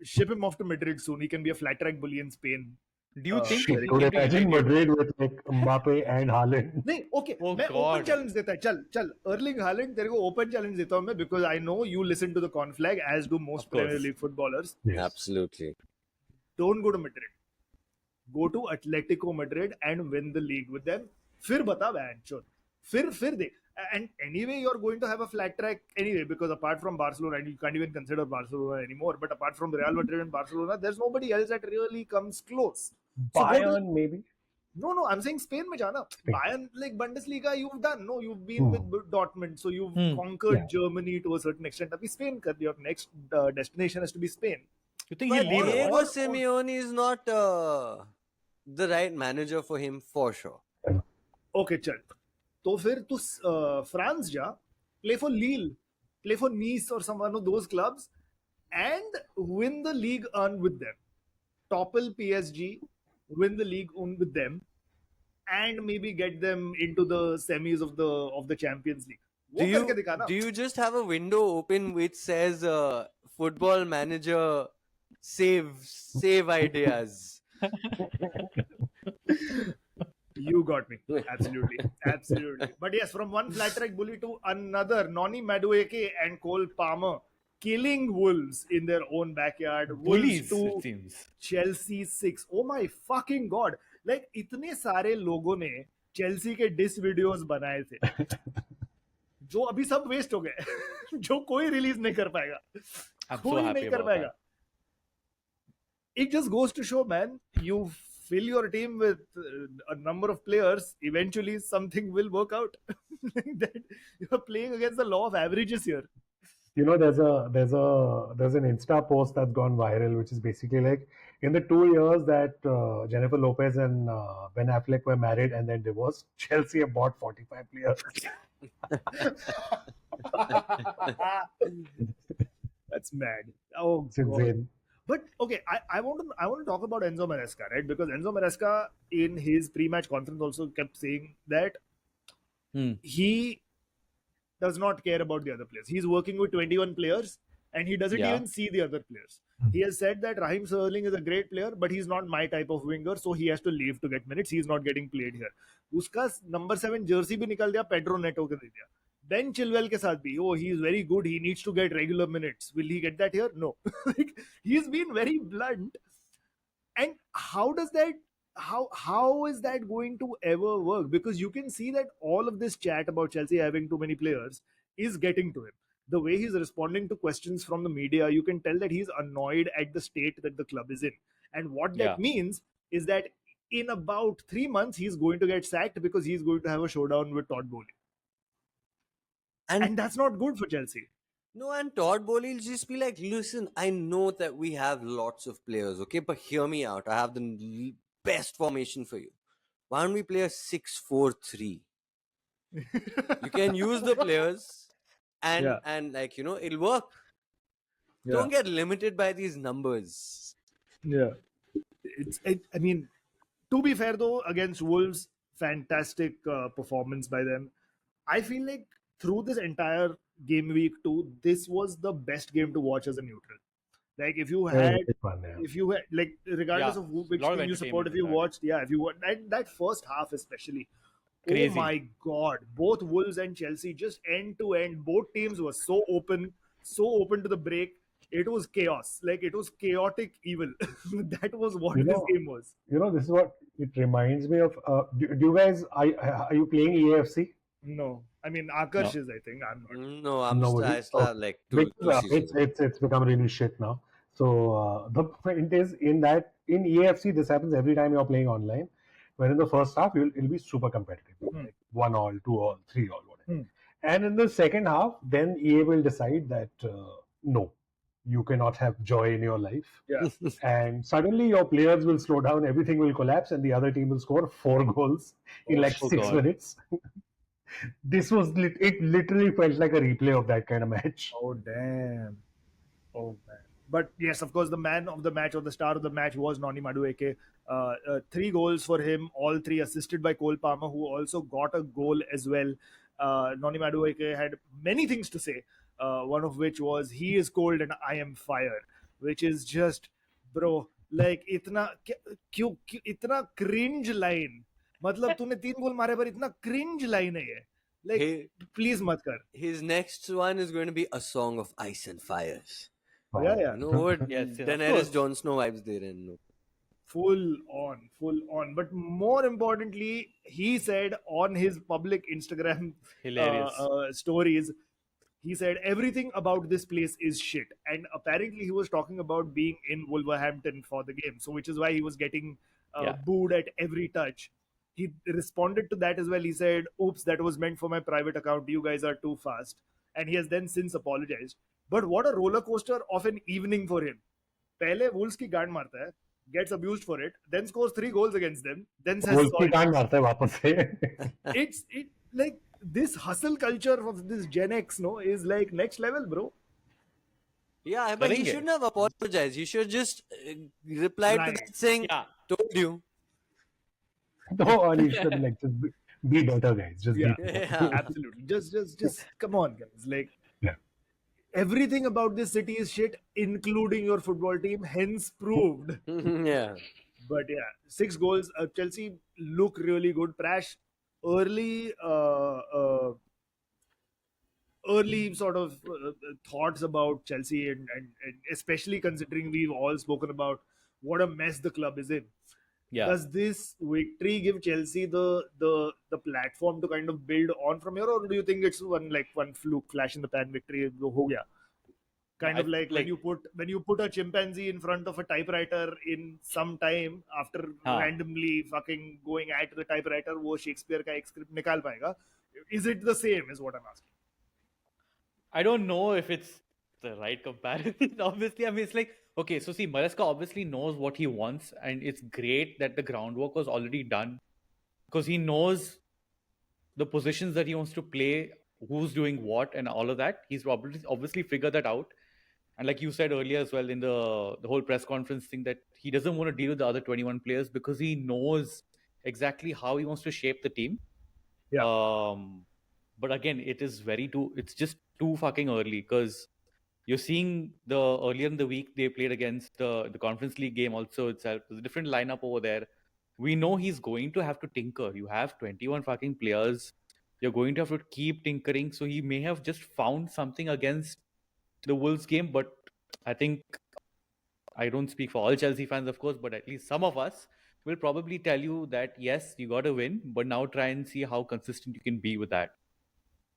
Ship him off to Madrid soon. He can be a flat track bully in Spain. Do you think Shit, he could can be imagine United? Madrid with like Mbappe and Haaland. नहीं okay Oh मैं God. open challenge देता है चल Erling Haaland तेरे को open challenge देता हूँ मैं because I know you listen to the conflag as do most Of course. Premier League footballers. Yes. Absolutely. Don't go to Madrid. Go to Atletico Madrid and win the league with them. फिर बता बहन फिर दे. And anyway, you're going to have a flat track anyway because apart from Barcelona, and you can't even consider Barcelona anymore. But apart from Real Madrid and Barcelona, there's nobody else that really comes close. So go to- Bayern, maybe. No, I'm saying Spain में जाना. Spain. Bayern, like Bundesliga, you've done. No, you've been with Dortmund, so you've conquered Yeah. Germany to a certain extent. Abhi Spain, your next destination has to be Spain. You think he'll But leave? Diego Or- Simeone is not the right manager for him for sure. Okay, चल. तो फिर तू France जा, play for Lille, play for Nice or some one of those clubs, and win the league on with them. Topple PSG, win the league on with them, and maybe get them into the semis of the Champions League. वो करके दिखा ना. Do you just have a window open which says football manager save ideas? You got me. Absolutely. But yes, from one flat track bully to another, Noni Madueke and Cole Palmer killing Wolves in their own backyard. Bullies, Wolves it 2, seems. Chelsea 6. Oh my fucking god. Like इतने सारे लोगों ने Chelsea के dish videos बनाए थे जो अभी सब वेस्ट हो गए जो कोई रिलीज नहीं कर पाएगा I'm so कोई happy नहीं कर about पाएगा. that. It just goes to show, man, you fill your team with a number of players, eventually something will work out. That you're playing against the law of averages here. You know, there's an Insta post that's gone viral, which is basically like in the 2 years that Jennifer Lopez and Ben Affleck were married and then divorced, Chelsea have bought 45 players. That's mad. Oh, It's insane. But okay, I want to talk about Enzo Maresca, right? Because Enzo Maresca in his pre-match conference also kept saying that he does not care about the other players. He's working with 21 players and he doesn't even see the other players. He has said that Raheem Sterling is a great player, but he's not my type of winger, so he has to leave to get minutes. He's not getting played here. Uska number 7 jersey bhi nikal diya, Pedro Neto ke de diya. Ben Chilwell ke saath bhi, oh, he's very good. He needs to get regular minutes. Will he get that here? No. Like, he's been very blunt. And how does that, how is that going to ever work? Because you can see that all of this chat about Chelsea having too many players is getting to him. The way he's responding to questions from the media, you can tell that he's annoyed at the state that the club is in. And what that means is that in about 3 months, he's going to get sacked because he's going to have a showdown with Todd Boehly. And that's not good for Chelsea. No, and Todd Boehly will just be like, listen, I know that we have lots of players, okay, but hear me out. I have the best formation for you. Why don't we play a 6-4-3? You can use the players and like, you know, it'll work. Don't get limited by these numbers. Yeah. I mean, to be fair though, against Wolves, fantastic performance by them. I feel like through this entire game week 2, this was the best game to watch as a neutral. Like if you It was had, a big one, yeah. if you had, like regardless Yeah, of which lot of team you support, entertainment if in you that. watched, yeah, if you watched that first half especially, oh Crazy. my god, both Wolves and Chelsea just end to end, both teams were so open to the break. It was chaos, like it was chaotic evil. That was what You this know, game was. this is what it reminds me of. Do you guys are you playing EAFC? No, I mean No. Aakarsh is, I think I'm not. No, Nobody. I Oh, started like two because seasons ago. it's become really shit now. So the point is in EAFC this happens every time you're playing online. Where in the first half it'll be super competitive, Hmm. like 1-all, 2-all, 3-all, whatever. Hmm. And in the second half, then EA will decide that no, you cannot have joy in your life. Yeah. And suddenly your players will slow down, everything will collapse, and the other team will score 4 goals in Oh, like oh 6 God. minutes. It literally felt like a replay of that kind of match. Oh damn. Oh man. But yes, of course, the man of the match or the star of the match was Noni Madueke. 3 goals for him, all 3 assisted by Cole Palmer, who also got a goal as well. Noni Madueke had many things to say. One of which was, "He is cold and I am fire," which is just, bro, like इतना cringe line. मतलब तूने 3 गोल मारे पर इतना cringe line है ये. Like, Hey, please मत कर. his next one is going to be a song of ice and fires. Yeah, yeah. You know what? Yes, of Daenerys course. Jon Snow vibes there and no. Full on. But more importantly, he said on his public Instagram Hilarious. stories, he said everything about this place is shit. And apparently, he was talking about being in Wolverhampton for the game, so which is why he was getting Yeah. booed at every touch. He responded to that as well. He said, "Oops, that was meant for my private account. You guys are too fast." And he has then since apologized. But what a roller coaster of an evening for him. पहले Wolves की गांड मारता है, gets abused for it, then scores 3 goals against them, then says गोल की sorry. कांड मारता है वापस से. It like this hustle culture of this Gen X, no, is like next level, bro. Yeah, but he करेंगे. shouldn't have apologized. He should just reply to Right. that saying, Yeah. "Told you." No, and he should like be better, guys. Just Yeah, be better. Yeah. absolutely. Just come on, guys. Like Yeah. everything about this city is shit, including your football team. Hence proved. Yeah. But yeah, 6 goals. Chelsea look really good. Prash early early sort of thoughts about Chelsea, and especially considering we've all spoken about what a mess the club is in. Yeah. Does this victory give Chelsea the platform to kind of build on from here, or do you think it's one fluke, flash in the pan victory? Ho gaya? Kind of like when you put a chimpanzee in front of a typewriter in some time after randomly fucking going at the typewriter, वो Shakespeare का एक script निकाल पाएगा. Is it the same? Is what I'm asking. I don't know if it's the right comparison. Obviously, I mean, it's like, okay, so see, Maresca obviously knows what he wants, and it's great that the groundwork was already done because he knows the positions that he wants to play, who's doing what, and all of that. He's obviously figured that out. And like you said earlier as well in the whole press conference thing, that he doesn't want to deal with the other 21 players because he knows exactly how he wants to shape the team. Yeah. But again, it's just too fucking early because you're seeing earlier in the week they played against the Conference League game also itself. There's a different lineup over there. We know he's going to have to tinker. You have 21 fucking players. You're going to have to keep tinkering. So he may have just found something against the Wolves game, but I think I don't speak for all Chelsea fans, of course, but at least some of us will probably tell you that yes, you got to win, but now try and see how consistent you can be with that.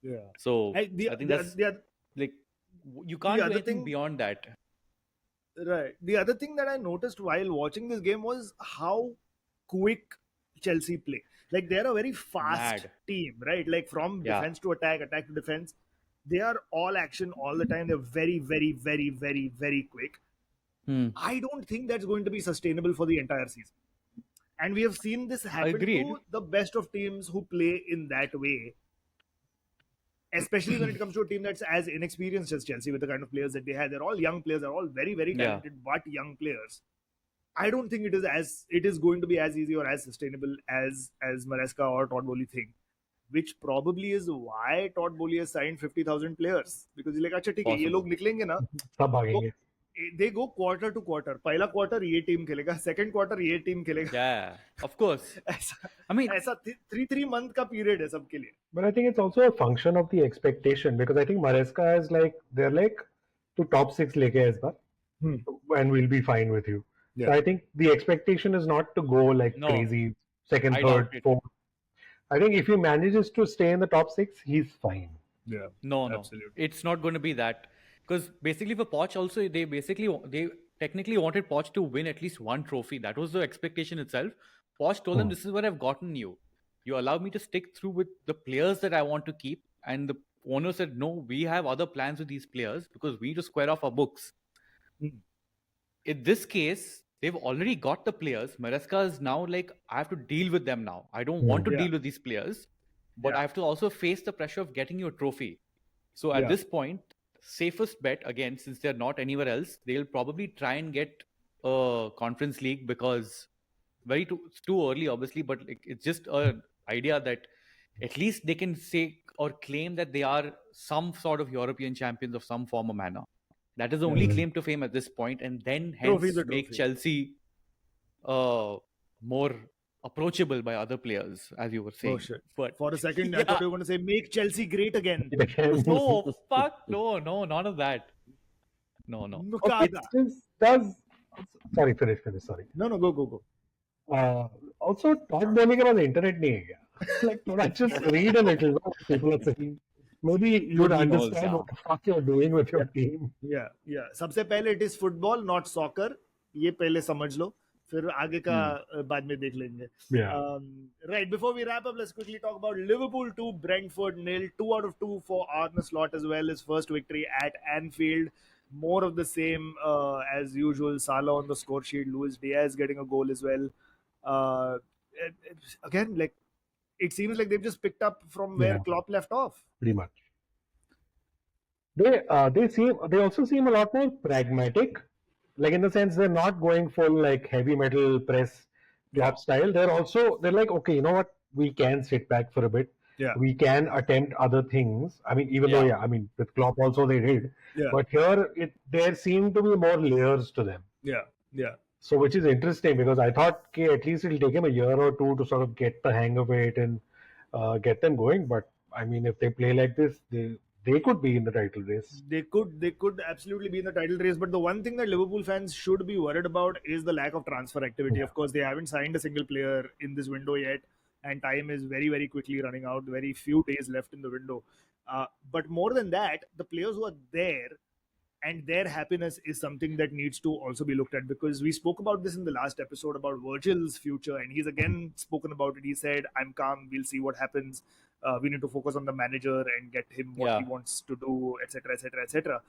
Yeah. So I think that's like you can't do anything beyond that. Right. The other thing that I noticed while watching this game was how quick Chelsea play. Like they're a very fast team, right? Like from defense to attack to defense. They are all action all the time. They're very, very, very, very, very quick. I don't think that's going to be sustainable for the entire season. And we have seen this happen to the best of teams who play in that way. Especially when it comes to a team that's as inexperienced as Chelsea with the kind of players that they have. They're all young players. They're all very, very talented, but young players. I don't think it is going to be as easy or as sustainable as Maresca or Todd Boehly think. which probably is why Todd Boehly has signed 50,000 players, because he's like, अच्छा ठीक है, ये Possible. लोग निकलेंगे ना, सब भागेंगे. they go quarter to quarter. पहला quarter ये team खेलेगा, second quarter ये team खेलेगा. Yeah, of course. I mean, ऐसा 3 month का period है सबके लिए. But I think it's also a function of the expectation, because I think Maresca is like, they're like to top 6 leke hai is baar, and we'll be fine with you. Yeah. So I think the expectation is not to go like No. crazy, second, I third, doubt it. fourth. I think if he manages to stay in the top 6, he's fine. Yeah. no, Absolutely. it's not going to be that. Because basically for Poch also, they technically wanted Poch to win at least one trophy. That was the expectation itself. Poch told them, this is what I've gotten you. You allow me to stick through with the players that I want to keep. And the owner said, no, we have other plans with these players because we need to square off our books. In this case, they've already got the players. Maresca is now like, I have to deal with them now. I don't want to Yeah. deal with these players, but I have to also face the pressure of getting you a trophy. So at Yeah. this point, safest bet, again, since they're not anywhere else, they'll probably try and get a Conference League, because it's too early, obviously, but like, it's just an idea that at least they can say or claim that they are some sort of European champions of some form or manner. That is the only claim to fame at this point, and then hence Trophy's a make trophy. Chelsea more approachable by other players, as you were saying. Oh shit. But For a second, I thought you were going to say, make Chelsea great again. no, fuck, no, none of that. No. Okay, this does. Sorry, finish. Sorry. No, go. Also, Todd Boehly के पास internet नहीं है क्या? Like, थोड़ा just read a little what people are saying. Maybe you would He knows, understand yeah. what the fuck you're doing with your team. Yeah. सबसे पहले it is football, not soccer. ये पहले समझ लो. फिर आगे का बाद में देख लेंगे. Yeah. Right, before we wrap up, let's quickly talk about Liverpool 2, Brentford 0. 2 out of 2 for Arne Slot as well. His first victory at Anfield. More of the same as usual. Salah on the score sheet. Luis Diaz getting a goal as well. Again, like, it seems like they've just picked up from where Yeah. Klopp left off. Pretty much. They also seem a lot more pragmatic, like in the sense they're not going full like heavy metal press Klopp style. They're like, okay, you know what, we can sit back for a bit. Yeah. We can attempt other things. I mean, even though with Klopp also they did. Yeah. But here there seem to be more layers to them. Yeah. So which is interesting, because I thought at least it'll take him a year or two to sort of get the hang of it and get them going. But I mean, if they play like this, they could be in the title race. They could absolutely be in the title race. But the one thing that Liverpool fans should be worried about is the lack of transfer activity. Yeah. Of course, they haven't signed a single player in this window yet, and time is very, very quickly running out. Very few days left in the window. But more than that, the players who are there and their happiness is something that needs to also be looked at, because we spoke about this in the last episode about Virgil's future, and he's again spoken about it. He said, I'm calm, we'll see what happens. We need to focus on the manager and get him what he wants to do, etc.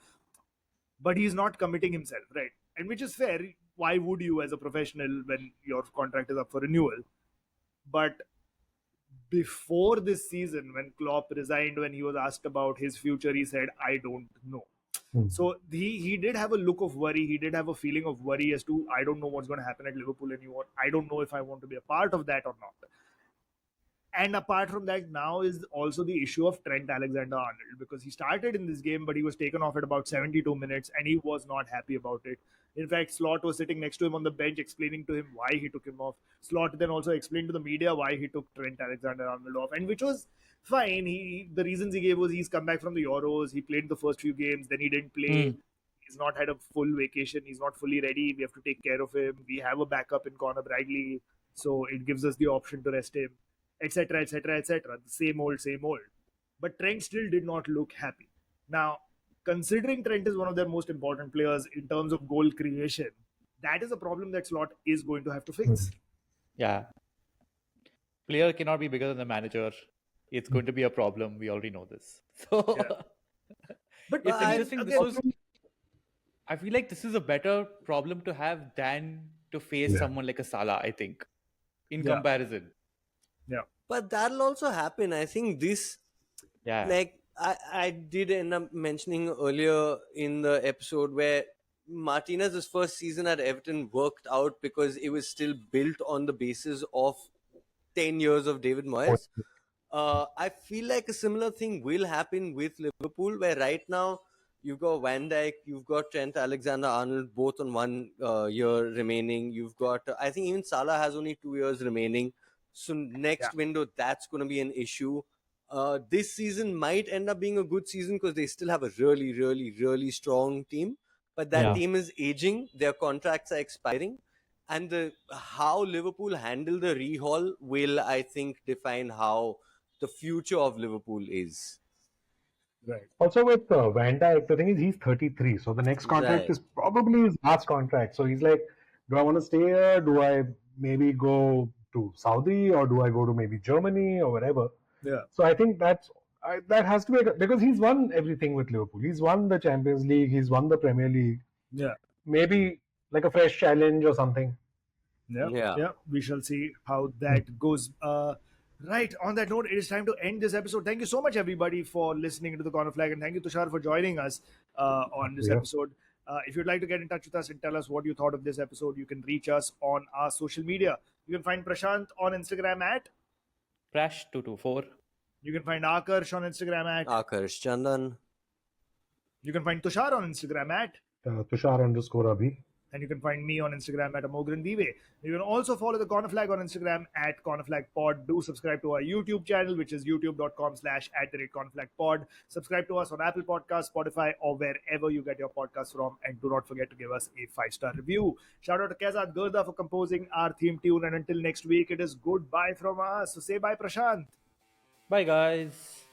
But he's not committing himself, right? And which is fair. Why would you, as a professional, when your contract is up for renewal? But before this season, when Klopp resigned, when he was asked about his future, he said, I don't know. So he did have a look of worry. He did have a feeling of worry as to, I don't know what's going to happen at Liverpool anymore. I don't know if I want to be a part of that or not. And apart from that, now is also the issue of Trent Alexander-Arnold, because he started in this game, but he was taken off at about 72 minutes and he was not happy about it. In fact, Slot was sitting next to him on the bench explaining to him why he took him off. Slot then also explained to the media why he took Trent Alexander-Arnold off, and which was fine. The reasons he gave was he's come back from the Euros, he played the first few games, then he didn't play. He's not had a full vacation, he's not fully ready, we have to take care of him. We have a backup in Conor Bradley, so it gives us the option to rest him, etc. The same old. But Trent still did not look happy. Now, considering Trent is one of their most important players in terms of goal creation, that is a problem that Slot is going to have to fix. Yeah. Player cannot be bigger than the manager. It's going to be a problem. We already know this. So, But it's interesting. I feel like this is a better problem to have than to face someone like a Salah, I think, in comparison. Yeah. But that'll also happen. I think this, like I did end up mentioning earlier in the episode where Martinez's first season at Everton worked out because it was still built on the basis of 10 years of David Moyes. I feel like a similar thing will happen with Liverpool, where right now you've got Van Dijk, you've got Trent Alexander-Arnold, both on 1 year remaining. You've got, I think even Salah has only 2 years remaining. So next window, that's going to be an issue. This season might end up being a good season because they still have a really, really, really strong team. But that Yeah. team is aging. Their contracts are expiring. And how Liverpool handle the rehaul will, I think, define how the future of Liverpool is. Right. Also with Van Dijk, the thing is he's 33, so the next contract Right. is probably his last contract. So he's like, do I want to stay here? Do I maybe go to Saudi or do I go to maybe Germany or whatever? Yeah. So I think that has to be because he's won everything with Liverpool. He's won the Champions League. He's won the Premier League. Yeah. Maybe like a fresh challenge or something. Yeah. We shall see how that goes. Right. On that note, it is time to end this episode. Thank you so much, everybody, for listening to the Corner Flag, and thank you, Tushar, for joining us on this Yeah. episode. If you'd like to get in touch with us and tell us what you thought of this episode, you can reach us on our social media. You can find Prashant on Instagram at. Prash224. You can find Aakarsh on Instagram at. Aakarsh Chandan. You can find Tushar on Instagram at. Tushar_Abhi. And you can find me on Instagram at Amogh. You can also follow the Corner Flag on Instagram at Corner Flag Pod. Do subscribe to our YouTube channel, which is youtube.com/@cornerflagpod. Subscribe to us on Apple Podcasts, Spotify, or wherever you get your podcasts from. And do not forget to give us a 5-star review. Shout out to Kezad Gurda for composing our theme tune. And until next week, it is goodbye from us. So say bye, Prashant. Bye, guys.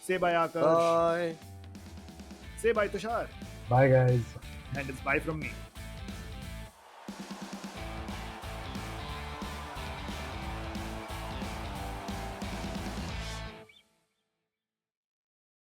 Say bye, Akash. Bye. Say bye, Tushar. Bye, guys. And it's bye from me.